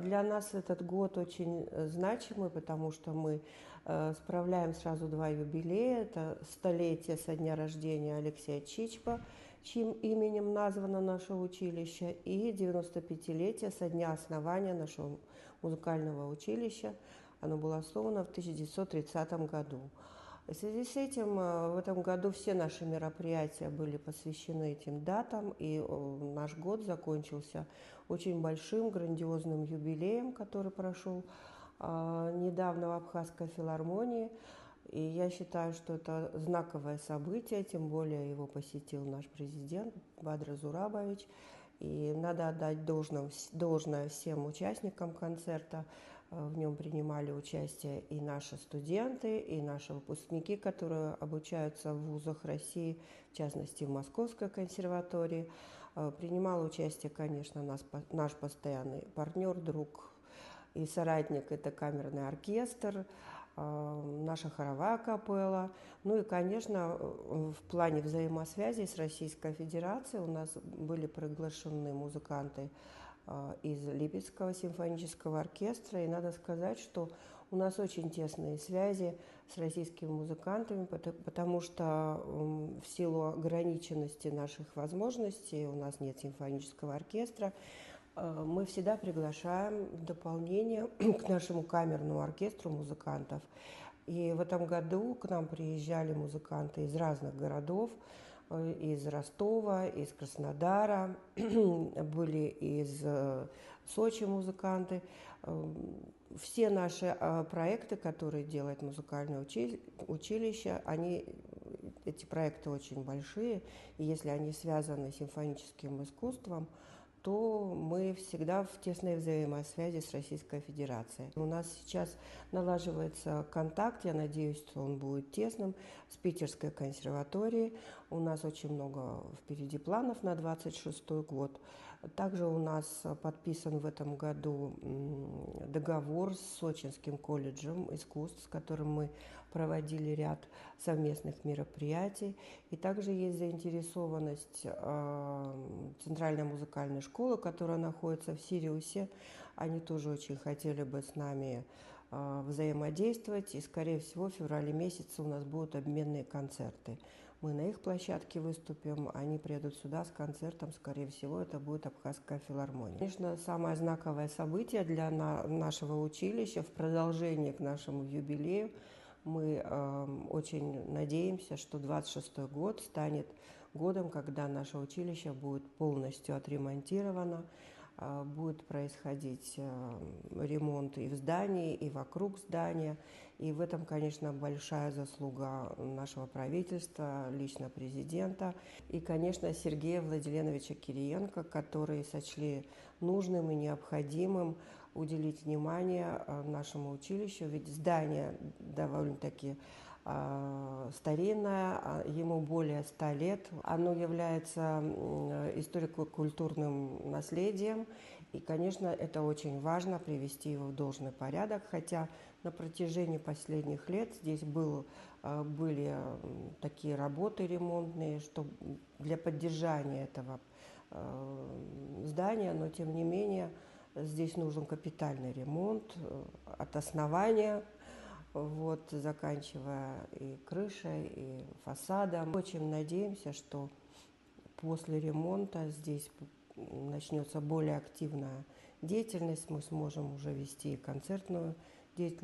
Для нас этот год очень значимый, потому что мы справляем сразу два юбилея. Это столетие со дня рождения Алексея Чичпа, чьим именем названо наше училище, и 95-летие со дня основания нашего музыкального училища. Оно было основано в 1930 году. В связи с этим в этом году все наши мероприятия были посвящены этим датам, и наш год закончился очень большим, грандиозным юбилеем, который прошел недавно в Абхазской филармонии. И я считаю, что это знаковое событие, тем более его посетил наш президент Бадыр Зурабович. И надо отдать должное всем участникам концерта. В нем принимали участие и наши студенты, и наши выпускники, которые обучаются в вузах России, в частности в Московской консерватории. Принимал участие, конечно, наш постоянный партнер, друг и соратник – это камерный оркестр, наша хоровая капелла. Ну и, конечно, в плане взаимосвязи с Российской Федерацией у нас были приглашены музыканты из Липецкого симфонического оркестра. И надо сказать, что у нас очень тесные связи с российскими музыкантами, потому что в силу ограниченности наших возможностей, у нас нет симфонического оркестра, мы всегда приглашаем в дополнение к нашему камерному оркестру музыкантов. И в этом году к нам приезжали музыканты из разных городов, из Ростова, из Краснодара, были из Сочи музыканты. Все наши проекты, которые делает музыкальное училище, эти проекты очень большие, и если они связаны с симфоническим искусством, то мы всегда в тесной взаимосвязи с Российской Федерацией. У нас сейчас налаживается контакт, я надеюсь, что он будет тесным, с Питерской консерваторией. У нас очень много впереди планов на 2026 год. Также у нас подписан в этом году договор с Сочинским колледжем искусств, с которым мы проводили ряд совместных мероприятий. И также есть заинтересованность Центральной музыкальной школы, которая находится в Сириусе. Они тоже очень хотели бы с нами взаимодействовать. И, скорее всего, в феврале месяце у нас будут обменные концерты. Мы на их площадке выступим, они приедут сюда с концертом, скорее всего, это будет Абхазская филармония. Конечно, самое знаковое событие для нашего училища в продолжение к нашему юбилею. Мы очень надеемся, что 26-й год станет годом, когда наше училище будет полностью отремонтировано, будет происходить ремонт и в здании, и вокруг здания. И в этом, конечно, большая заслуга нашего правительства, лично президента. И, конечно, Сергея Владиленовича Кириенко, которые сочли нужным и необходимым уделить внимание нашему училищу. Ведь здание довольно-таки старинное, ему более 100 лет. Оно является историко-культурным наследием, и, конечно, это очень важно привести его в должный порядок, хотя на протяжении последних лет здесь были такие работы ремонтные, что для поддержания этого здания, но тем не менее здесь нужен капитальный ремонт от основания, вот, заканчивая и крышей, и фасадом. Очень надеемся, что после ремонта здесь начнется более активная деятельность, мы сможем уже вести концертную деятельность.